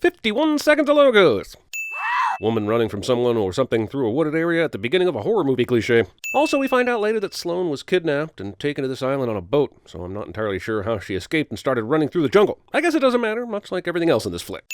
51 seconds of logos. Woman running from someone or something through a wooded area at the beginning of a horror movie cliche. Also, we find out later that Sloane was kidnapped and taken to this island on a boat, so I'm not entirely sure how she escaped and started running through the jungle. I guess it doesn't matter, much like everything else in this flick.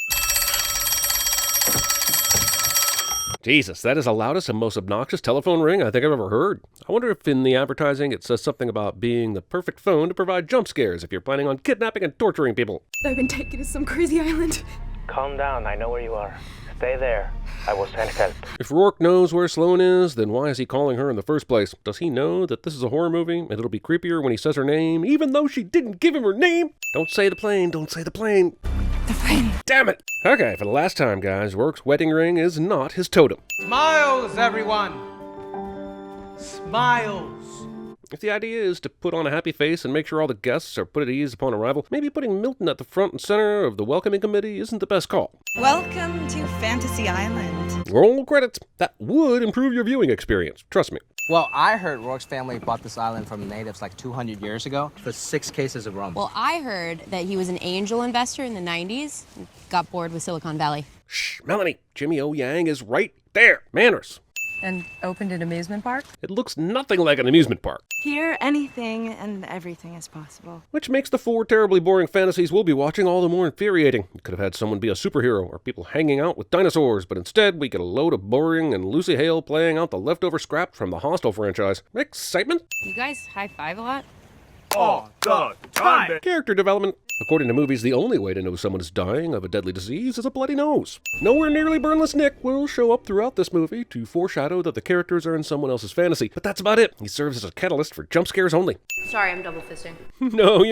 Jesus, that is the loudest and most obnoxious telephone ring I think I've ever heard. I wonder if in the advertising it says something about being the perfect phone to provide jump scares if you're planning on kidnapping and torturing people. I've been taken to some crazy island. Calm down, I know where you are. Stay there. I will send help. If Rourke knows where Sloane is, then why is he calling her in the first place? Does he know that this is a horror movie and it'll be creepier when he says her name, even though she didn't give him her name? Don't say the plane, don't say the plane. The plane. Damn it! Okay, for the last time, guys, Rourke's wedding ring is not his totem. Smiles, everyone! Smiles! If the idea is to put on a happy face and make sure all the guests are put at ease upon arrival, maybe putting Milton at the front and center of the welcoming committee isn't the best call. Welcome to Fantasy Island. Roll credits. That would improve your viewing experience, trust me. Well, I heard Rourke's family bought this island from natives like 200 years ago for 6 cases of rum. Well, I heard that he was an angel investor in the 90s and got bored with Silicon Valley. Shh, Melanie, Jimmy O. Yang is right there. Manners. And opened an amusement park? It looks nothing like an amusement park. Here, anything and everything is possible. Which makes the 4 terribly boring fantasies we'll be watching all the more infuriating. We could have had someone be a superhero or people hanging out with dinosaurs, but instead we get a load of boring and Lucy Hale playing out the leftover scrap from the Hostel franchise. Excitement? You guys high-five a lot? All the time. Character development. According to movies, the only way to know someone is dying of a deadly disease is a bloody nose. Nowhere nearly burnless Nick will show up throughout this movie to foreshadow that the characters are in someone else's fantasy, but that's about it. He serves as a catalyst for jump scares only. Sorry, I'm double fisting. No,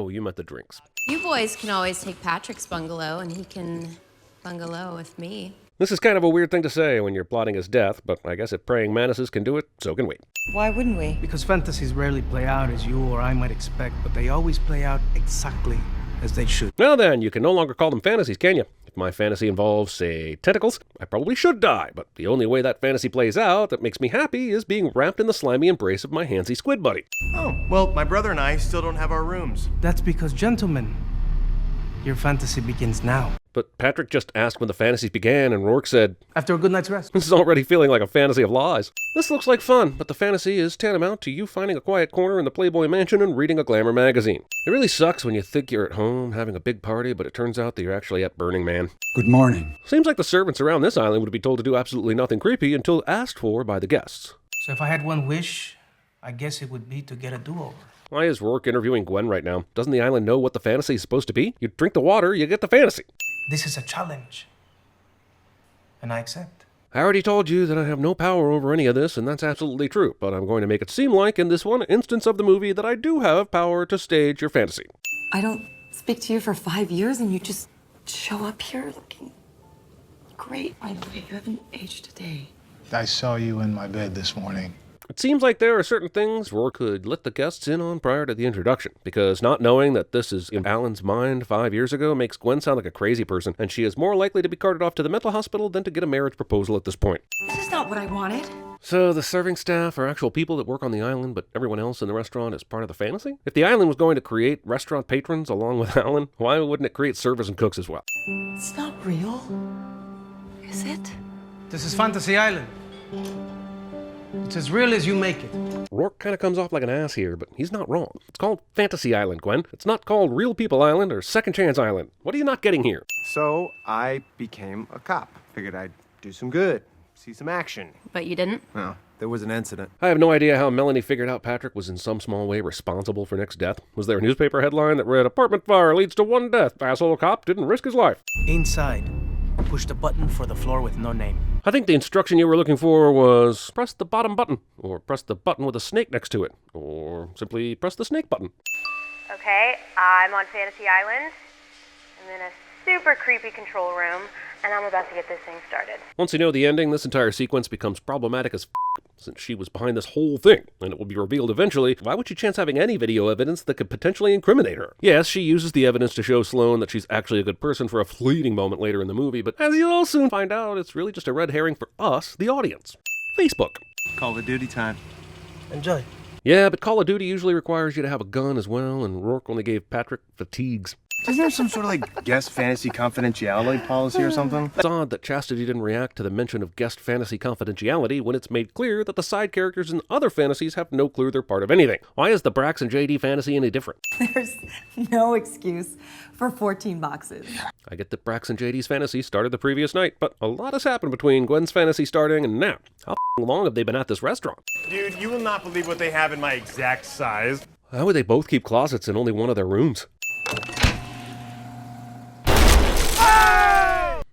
you meant the drinks. You boys can always take Patrick's bungalow and he can bungalow with me. This is kind of a weird thing to say when you're plotting his death, but I guess if praying mantises can do it, so can we. Why wouldn't we? Because fantasies rarely play out as you or I might expect, but they always play out exactly as they should. Well then, you can no longer call them fantasies, can you? If my fantasy involves, say, tentacles, I probably should die, but the only way that fantasy plays out that makes me happy is being wrapped in the slimy embrace of my handsy squid buddy. Oh, well, my brother and I still don't have our rooms. That's because, gentlemen, your fantasy begins now. But Patrick just asked when the fantasies began, and Rourke said, After a good night's rest. This is already feeling like a fantasy of lies. This looks like fun, but the fantasy is tantamount to you finding a quiet corner in the Playboy Mansion and reading a glamour magazine. It really sucks when you think you're at home having a big party, but it turns out that you're actually at Burning Man. Good morning. Seems like the servants around this island would be told to do absolutely nothing creepy until asked for by the guests. So if I had one wish, I guess it would be to get a do-over. Why is Rourke interviewing Gwen right now? Doesn't the island know what the fantasy is supposed to be? You drink the water, you get the fantasy. This is a challenge, and I accept. I already told you that I have no power over any of this, and that's absolutely true, but I'm going to make it seem like in this one instance of the movie that I do have power to stage your fantasy. I don't speak to you for 5 years and you just show up here looking great. By the way, you haven't aged a day. I saw you in my bed this morning. It seems like there are certain things Rourke could let the guests in on prior to the introduction, because not knowing that this is in Alan's mind 5 years ago makes Gwen sound like a crazy person, and she is more likely to be carted off to the mental hospital than to get a marriage proposal at this point. This is not what I wanted. So the serving staff are actual people that work on the island, but everyone else in the restaurant is part of the fantasy? If the island was going to create restaurant patrons along with Alan, why wouldn't it create servers and cooks as well? It's not real. Is it? This is Fantasy Island. It's as real as you make it. Rourke kind of comes off like an ass here, but he's not wrong. It's called Fantasy Island, Gwen. It's not called Real People Island or Second Chance Island. What are you not getting here? So I became a cop. Figured I'd do some good, see some action. But you didn't? Well, there was an incident. I have no idea how Melanie figured out Patrick was in some small way responsible for Nick's death. Was there a newspaper headline that read, "Apartment fire leads to 1 death. Asshole cop didn't risk his life"? Inside, push the button for the floor with no name. I think the instruction you were looking for was press the bottom button, or press the button with a snake next to it, or simply press the snake button. Okay, I'm on Fantasy Island. I'm in a super creepy control room, and I'm about to get this thing started. Once you know the ending, this entire sequence becomes problematic as since she was behind this whole thing, and it will be revealed eventually. Why would she chance having any video evidence that could potentially incriminate her? Yes, she uses the evidence to show Sloane that she's actually a good person for a fleeting moment later in the movie, but as you'll soon find out, it's really just a red herring for us, the audience. Facebook. Call of Duty time. Enjoy. Yeah, but Call of Duty usually requires you to have a gun as well, and Rourke only gave Patrick fatigues. Isn't there some sort of like guest fantasy confidentiality policy or something? It's odd that Chastity didn't react to the mention of guest fantasy confidentiality when it's made clear that the side characters in other fantasies have no clue they're part of anything. Why is the Brax and JD fantasy any different? There's no excuse for 14 boxes. I get that Brax and JD's fantasy started the previous night, but a lot has happened between Gwen's fantasy starting and now. How long have they been at this restaurant? Dude, you will not believe what they have in my exact size. How would they both keep closets in only one of their rooms?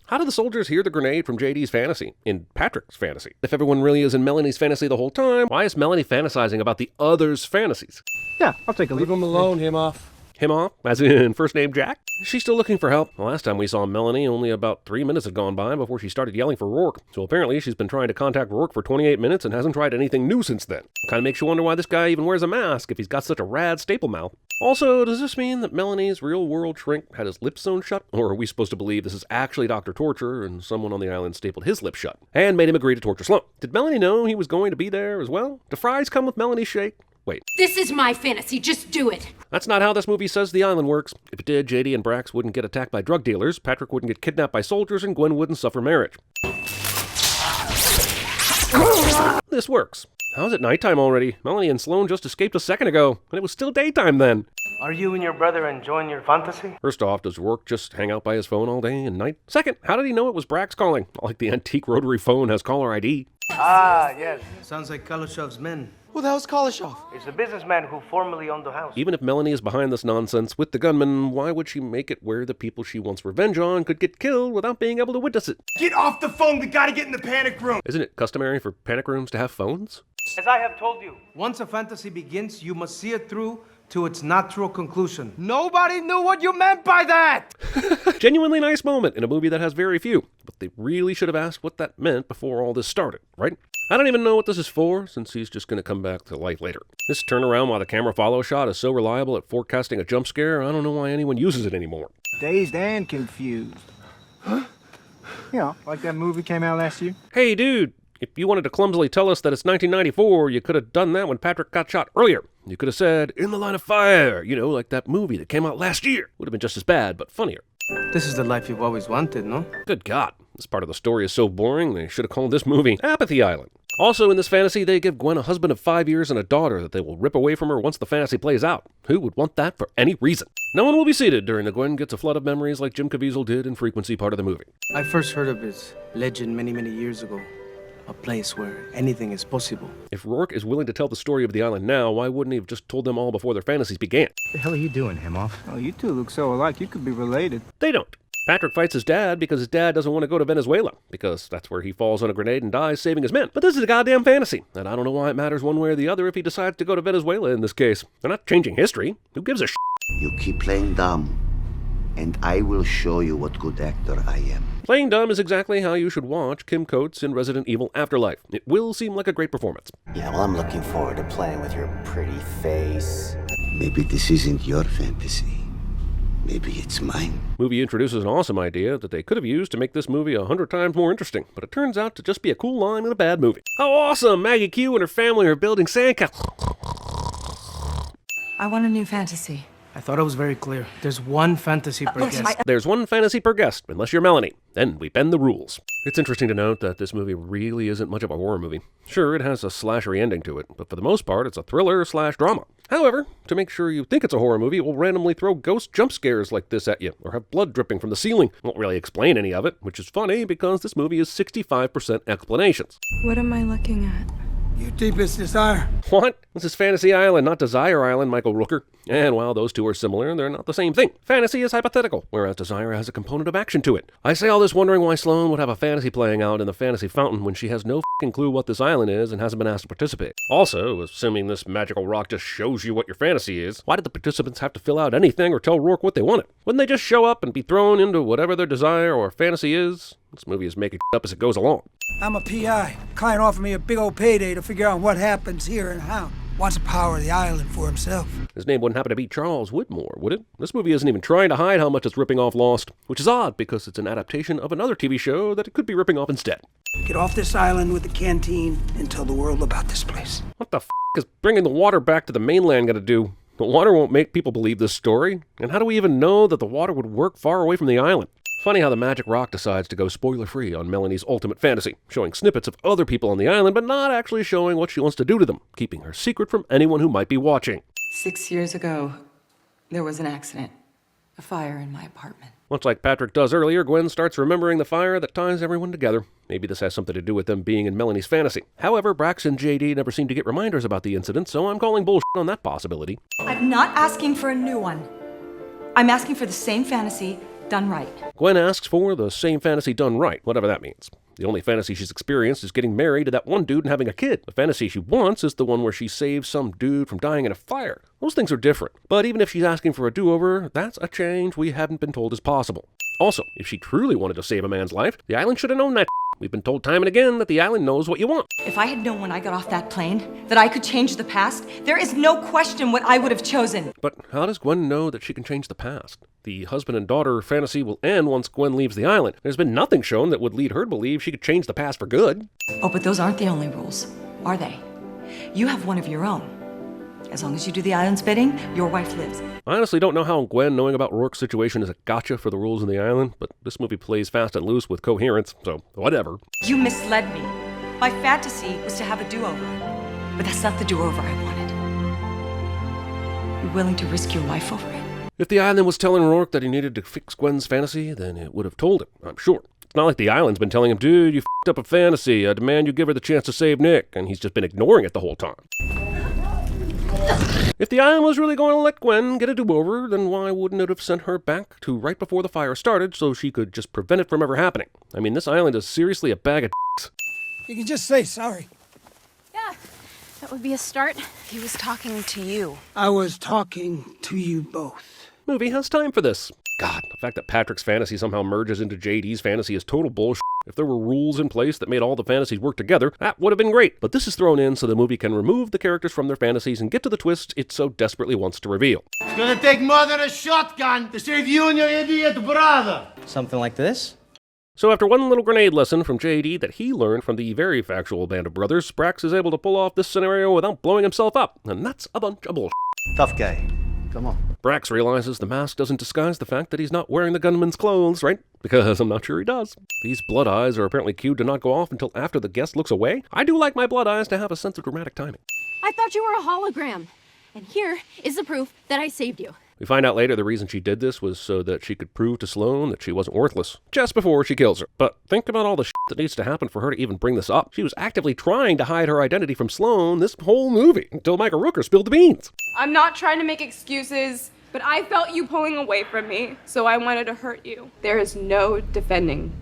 How do the soldiers hear the grenade from JD's fantasy in Patrick's fantasy? If everyone really is in Melanie's fantasy the whole time, why is Melanie fantasizing about the other's fantasies? Yeah, I'll take a look. Leave him alone, him off. Him off? As in first name Jack? She's still looking for help. The last time we saw Melanie, only about 3 minutes had gone by before she started yelling for Rourke. So apparently she's been trying to contact Rourke for 28 minutes and hasn't tried anything new since then. Kinda makes you wonder why this guy even wears a mask if he's got such a rad staple mouth. Also, does this mean that Melanie's real-world shrink had his lips sewn shut? Or are we supposed to believe this is actually Dr. Torture and someone on the island stapled his lips shut and made him agree to torture Sloan? Did Melanie know he was going to be there as well? Do fries come with Melanie's shake? Wait. This is my fantasy. Just do it. That's not how this movie says the island works. If it did, JD and Brax wouldn't get attacked by drug dealers, Patrick wouldn't get kidnapped by soldiers, and Gwen wouldn't suffer marriage. This works. How's it nighttime already? Melanie and Sloan just escaped a second ago, and it was still daytime then. Are you and your brother enjoying your fantasy? First off, does Rourke just hang out by his phone all day and night? Second, how did he know it was Brax calling? Not like the antique rotary phone has caller ID. Ah, yes. Sounds like Kalashov's men. Who the hell's Kalashov? He's a businessman who formerly owned the house. Even if Melanie is behind this nonsense with the gunman, why would she make it where the people she wants revenge on could get killed without being able to witness it? Get off the phone, we gotta get in the panic room. Isn't it customary for panic rooms to have phones? As I have told you. Once a fantasy begins, you must see it through to its natural conclusion. Nobody knew what you meant by that! Genuinely nice moment in a movie that has very few, but they really should have asked what that meant before all this started, right? I don't even know what this is for, since he's just going to come back to life later. This turnaround while the camera follow shot is so reliable at forecasting a jump scare, I don't know why anyone uses it anymore. Dazed and confused. Huh? Yeah, like that movie came out last year. Hey dude, if you wanted to clumsily tell us that it's 1994, you could have done that when Patrick got shot earlier. You could have said, "In the Line of Fire," you know, like that movie that came out last year. Would have been just as bad, but funnier. This is the life you've always wanted, no? Good God, this part of the story is so boring, they should have called this movie Apathy Island. Also, in this fantasy, they give Gwen a husband of 5 years and a daughter that they will rip away from her once the fantasy plays out. Who would want that for any reason? No one will be seated during the Gwen gets a flood of memories like Jim Caviezel did in Frequency part of the movie. I first heard of his legend many, many years ago. A place where anything is possible. If Rourke is willing to tell the story of the island now, why wouldn't he have just told them all before their fantasies began? What the hell are you doing, Himoff? Oh, you two look so alike, you could be related. They don't. Patrick fights his dad because his dad doesn't want to go to Venezuela, because that's where he falls on a grenade and dies saving his men. But this is a goddamn fantasy, and I don't know why it matters one way or the other if he decides to go to Venezuela in this case. They're not changing history. Who gives a shit? You keep playing dumb, and I will show you what good actor I am. Playing dumb is exactly how you should watch Kim Coates in Resident Evil Afterlife. It will seem like a great performance. Yeah, well, I'm looking forward to playing with your pretty face. Maybe this isn't your fantasy. Maybe it's mine. Movie introduces an awesome idea that they could have used to make this movie 100 times more interesting, but it turns out to just be a cool line in a bad movie. How awesome! Maggie Q and her family are building sandcastles. I want a new fantasy. I thought it was very clear. There's one fantasy per guest. There's one fantasy per guest, unless you're Melanie. Then we bend the rules. It's interesting to note that this movie really isn't much of a horror movie. Sure, it has a slashery ending to it, but for the most part, it's a thriller/drama. However, to make sure you think it's a horror movie, it will randomly throw ghost jump scares like this at you, or have blood dripping from the ceiling. It won't really explain any of it, which is funny because this movie is 65% explanations. What am I looking at? Your deepest desire. What? This is Fantasy Island, not Desire Island, Michael Rooker. And while those two are similar, they're not the same thing. Fantasy is hypothetical, whereas Desire has a component of action to it. I say all this wondering why Sloan would have a fantasy playing out in the fantasy fountain when she has no f***ing clue what this island is and hasn't been asked to participate. Also, assuming this magical rock just shows you what your fantasy is, why did the participants have to fill out anything or tell Rourke what they wanted? Wouldn't they just show up and be thrown into whatever their desire or fantasy is? This movie is making up as it goes along. I'm a PI. Client offered me a big old payday to figure out what happens here and how. Wants to power the island for himself. His name wouldn't happen to be Charles Whitmore, would it? This movie isn't even trying to hide how much it's ripping off Lost, which is odd because it's an adaptation of another TV show that it could be ripping off instead. Get off this island with the canteen and tell the world about this place. What the f*** is bringing the water back to the mainland gonna do? The water won't make people believe this story. And how do we even know that the water would work far away from the island? Funny how the magic rock decides to go spoiler-free on Melanie's ultimate fantasy, showing snippets of other people on the island, but not actually showing what she wants to do to them, keeping her secret from anyone who might be watching. 6 years ago, there was an accident. A fire in my apartment. Much like Patrick does earlier, Gwen starts remembering the fire that ties everyone together. Maybe this has something to do with them being in Melanie's fantasy. However, Brax and JD never seem to get reminders about the incident, so I'm calling bullshit on that possibility. I'm not asking for a new one. I'm asking for the same fantasy done right. Gwen asks for the same fantasy done right, whatever that means. The only fantasy she's experienced is getting married to that one dude and having a kid. The fantasy she wants is the one where she saves some dude from dying in a fire. Those things are different. But even if she's asking for a do-over, that's a change we haven't been told is possible. Also, if she truly wanted to save a man's life, the island should have known that. We've been told time and again that the island knows what you want. If I had known when I got off that plane that I could change the past, there is no question what I would have chosen. But how does Gwen know that she can change the past? The husband and daughter fantasy will end once Gwen leaves the island. There's been nothing shown that would lead her to believe she could change the past for good. Oh, but those aren't the only rules, are they? You have one of your own. As long as you do the island's bidding, your wife lives. I honestly don't know how Gwen knowing about Rourke's situation is a gotcha for the rules in the island, but this movie plays fast and loose with coherence, so whatever. You misled me. My fantasy was to have a do-over, but that's not the do-over I wanted. You're willing to risk your life over it? If the island was telling Rourke that he needed to fix Gwen's fantasy, then it would have told him, I'm sure. It's not like the island's been telling him, dude, you f***ed up a fantasy, I demand you give her the chance to save Nick, and he's just been ignoring it the whole time. If the island was really going to let Gwen get a do-over, then why wouldn't it have sent her back to right before the fire started so she could just prevent it from ever happening? I mean, this island is seriously a bag of dicks. You can just say sorry. Yeah, that would be a start. He was talking to you. I was talking to you both. Movie has time for this. God, the fact that Patrick's fantasy somehow merges into JD's fantasy is total bullshit. If there were rules in place that made all the fantasies work together, that would have been great. But this is thrown in so the movie can remove the characters from their fantasies and get to the twists it so desperately wants to reveal. It's gonna take more than a shotgun to save you and your idiot brother. Something like this? So after one little grenade lesson from JD that he learned from the very factual band of brothers, Brax is able to pull off this scenario without blowing himself up. And that's a bunch of bullshit. Tough guy. Come on. Brax realizes the mask doesn't disguise the fact that he's not wearing the gunman's clothes, right? Because I'm not sure he does. These blood eyes are apparently cued to not go off until after the guest looks away. I do like my blood eyes to have a sense of dramatic timing. I thought you were a hologram. And here is the proof that I saved you. We find out later the reason she did this was so that she could prove to Sloane that she wasn't worthless, just before she kills her. But think about all the shit that needs to happen for her to even bring this up. She was actively trying to hide her identity from Sloane this whole movie, until Michael Rooker spilled the beans. I'm not trying to make excuses, but I felt you pulling away from me, so I wanted to hurt you. There is no defending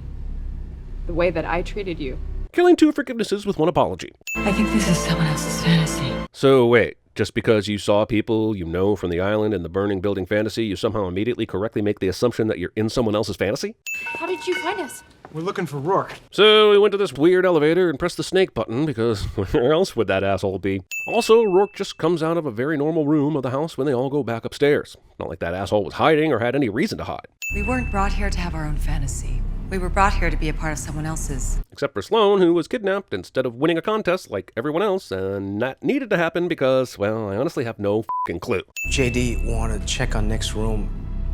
the way that I treated you. Killing 2 forgivenesses with 1 apology. I think this is someone else's fantasy. So wait, just because you saw people you know from the island and the burning building fantasy, you somehow immediately correctly make the assumption that you're in someone else's fantasy? How did you find us? We're looking for Rourke. So we went to this weird elevator and pressed the snake button because where else would that asshole be? Also, Rourke just comes out of a very normal room of the house when they all go back upstairs. Not like that asshole was hiding or had any reason to hide. We weren't brought here to have our own fantasy. We were brought here to be a part of someone else's. Except for Sloane, who was kidnapped instead of winning a contest like everyone else, and that needed to happen because, well, I honestly have no f***ing clue. JD wanted to check on Nick's room,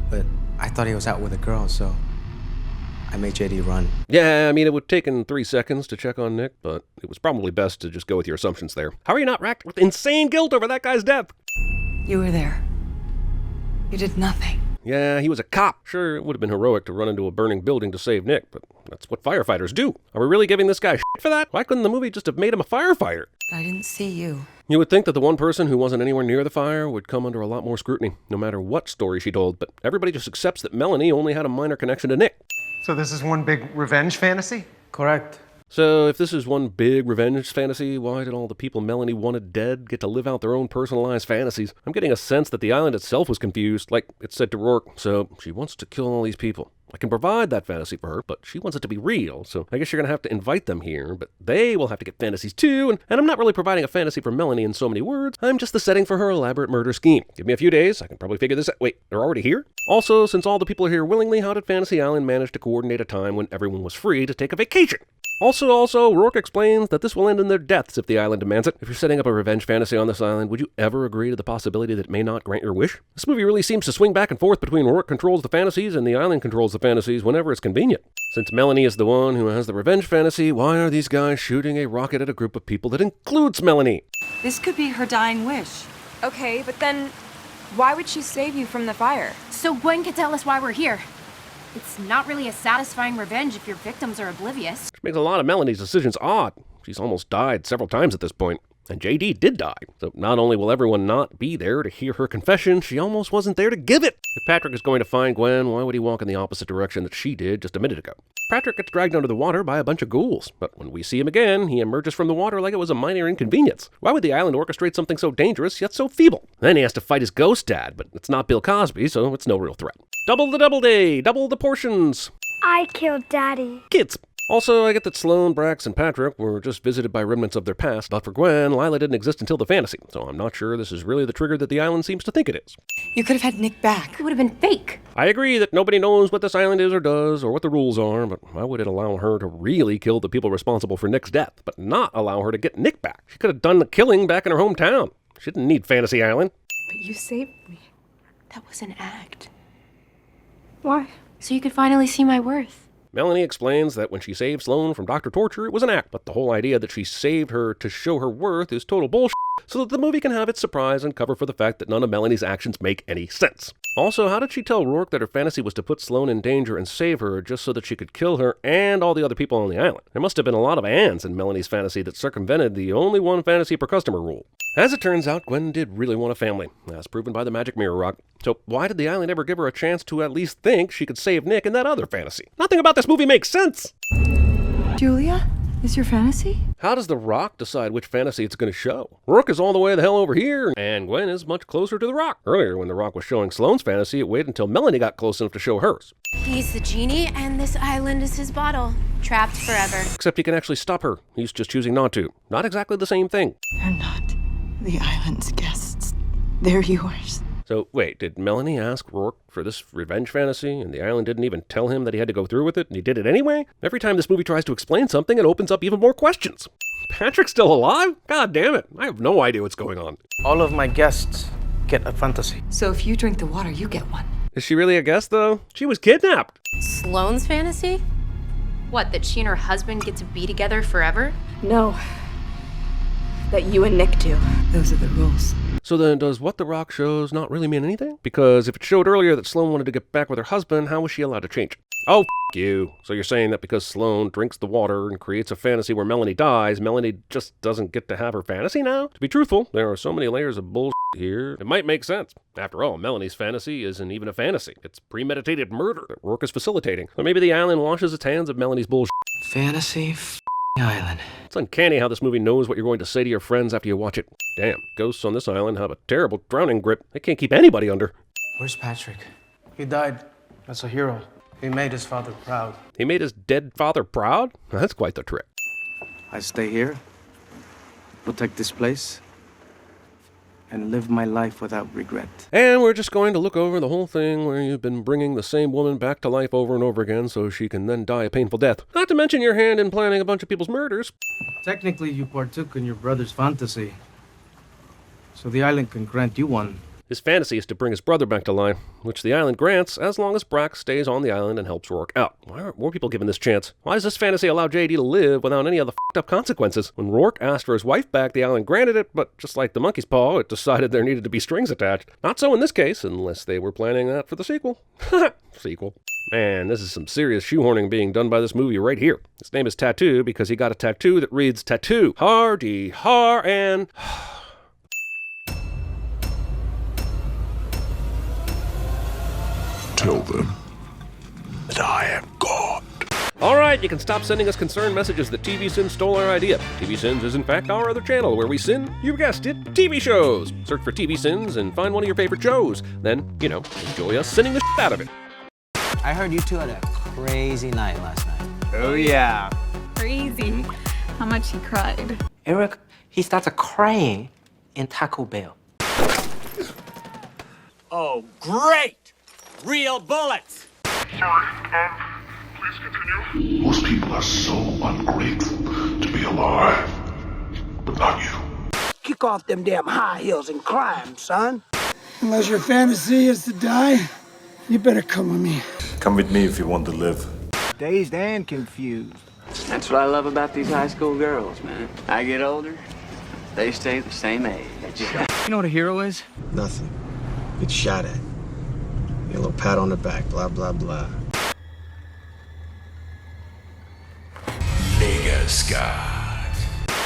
but I thought he was out with a girl, so I made JD run. Yeah, I mean, it would have taken 3 seconds to check on Nick, but it was probably best to just go with your assumptions there. How are you not racked with insane guilt over that guy's death? You were there. You did nothing. Yeah, he was a cop. Sure, it would have been heroic to run into a burning building to save Nick, but that's what firefighters do. Are we really giving this guy shit for that? Why couldn't the movie just have made him a firefighter? I didn't see you. You would think that the one person who wasn't anywhere near the fire would come under a lot more scrutiny, no matter what story she told, but everybody just accepts that Melanie only had a minor connection to Nick. So this is one big revenge fantasy? Correct. So if this is one big revenge fantasy, why did all the people Melanie wanted dead get to live out their own personalized fantasies? I'm getting a sense that the island itself was confused, like it said to Rourke, so she wants to kill all these people. I can provide that fantasy for her, but she wants it to be real, so I guess you're going to have to invite them here, but they will have to get fantasies too, and I'm not really providing a fantasy for Melanie in so many words, I'm just the setting for her elaborate murder scheme. Give me a few days, I can probably figure this out. Wait, they're already here? Also, since all the people are here willingly, how did Fantasy Island manage to coordinate a time when everyone was free to take a vacation? Also, Rourke explains that this will end in their deaths if the island demands it. If you're setting up a revenge fantasy on this island, would you ever agree to the possibility that it may not grant your wish? This movie really seems to swing back and forth between Rourke controls the fantasies and the island controls the fantasies whenever it's convenient. Since Melanie is the one who has the revenge fantasy, why are these guys shooting a rocket at a group of people that includes Melanie? This could be her dying wish. Okay, but then why would she save you from the fire? So Gwen could tell us why we're here. It's not really a satisfying revenge if your victims are oblivious. Which makes a lot of Melanie's decisions odd. She's almost died several times at this point. And JD did die. So not only will everyone not be there to hear her confession, she almost wasn't there to give it. If Patrick is going to find Gwen, why would he walk in the opposite direction that she did just a minute ago? Patrick gets dragged under the water by a bunch of ghouls, but when we see him again, he emerges from the water like it was a minor inconvenience. Why would the island orchestrate something so dangerous yet so feeble? Then he has to fight his ghost dad, but it's not Bill Cosby, so it's no real threat. Double the double day, double the portions. I killed Daddy. Kids. Also, I get that Sloane, Brax, and Patrick were just visited by remnants of their past, but for Gwen, Lila didn't exist until the fantasy, so I'm not sure this is really the trigger that the island seems to think it is. You could have had Nick back. It would have been fake. I agree that nobody knows what this island is or does, or what the rules are, but why would it allow her to really kill the people responsible for Nick's death, but not allow her to get Nick back? She could have done the killing back in her hometown. She didn't need Fantasy Island. But you saved me. That was an act. Why? So you could finally see my worth. Melanie explains that when she saved Sloane from Dr. Torture, it was an act, but the whole idea that she saved her to show her worth is total bullshit, so that the movie can have its surprise and cover for the fact that none of Melanie's actions make any sense. Also, how did she tell Rourke that her fantasy was to put Sloane in danger and save her just so that she could kill her and all the other people on the island? There must have been a lot of ands in Melanie's fantasy that circumvented the only one fantasy per customer rule. As it turns out, Gwen did really want a family, as proven by the magic mirror rock. So why did the island ever give her a chance to at least think she could save Nick in that other fantasy? Nothing about this movie makes sense! Julia, is your fantasy? How does the rock decide which fantasy it's going to show? Rourke is all the way the hell over here, and Gwen is much closer to the rock. Earlier, when the rock was showing Sloane's fantasy, it waited until Melanie got close enough to show hers. He's the genie, and this island is his bottle. Trapped forever. Except he can actually stop her. He's just choosing not to. Not exactly the same thing. They're not the island's guests. They're yours. So, wait, did Melanie ask Rourke for this revenge fantasy, and the island didn't even tell him that he had to go through with it, and he did it anyway? Every time this movie tries to explain something, it opens up even more questions. Patrick's still alive? God damn it, I have no idea what's going on. All of my guests get a fantasy. So if you drink the water, you get one. Is she really a guest, though? She was kidnapped. Sloane's fantasy? What, that she and her husband get to be together forever? No. That you and Nick do. Those are the rules. So then, does what the rock shows not really mean anything? Because if it showed earlier that Sloane wanted to get back with her husband, how was she allowed to change it? Oh, f*** you. So you're saying that because Sloane drinks the water and creates a fantasy where Melanie dies, Melanie just doesn't get to have her fantasy now? To be truthful, there are so many layers of bullshit here, it might make sense. After all, Melanie's fantasy isn't even a fantasy. It's premeditated murder that Rourke is facilitating. Or maybe the island washes its hands of Melanie's bullshit. Fantasy island. It's uncanny how this movie knows what you're going to say to your friends after you watch it. Damn, ghosts on this island have a terrible drowning grip. They can't keep anybody under. Where's Patrick? He died as a hero. He made his father proud. He made his dead father proud? That's quite the trick. I stay here, protect this place, and live my life without regret. And we're just going to look over the whole thing where you've been bringing the same woman back to life over and over again so she can then die a painful death. Not to mention your hand in planning a bunch of people's murders. Technically, you partook in your brother's fantasy, so the island can grant you one. His fantasy is to bring his brother back to life, which the island grants as long as Brax stays on the island and helps Rourke out. Why aren't more people given this chance? Why does this fantasy allow JD to live without any of the f***ed up consequences? When Rourke asked for his wife back, the island granted it, but just like the monkey's paw, it decided there needed to be strings attached. Not so in this case, unless they were planning that for the sequel. Sequel. Man, this is some serious shoehorning being done by this movie right here. His name is Tattoo because he got a tattoo that reads tattoo. Hardy, har, and... Tell them that I am God. Alright, you can stop sending us concerned messages that CinemaSins stole our idea. CinemaSins is in fact our other channel where we sin, you guessed it, TV shows. Search for CinemaSins and find one of your favorite shows. Then, enjoy us sinning the shit out of it. I heard you two had a crazy night last night. Oh yeah. Crazy. How much he cried. Eric, he starts crying in Taco Bell. Oh, great! Real bullets! Sir, please Most people are so ungrateful to be alive, but not you. Kick off them damn high heels and climb, son. Unless your fantasy is to die, you better come with me. Come with me if you want to live. Dazed and confused. That's what I love about these high school girls, man. I get older, they stay the same age. You know what a hero is? Nothing. Get shot at. Get a little pat on the back, blah, blah, blah. Nigga Sky.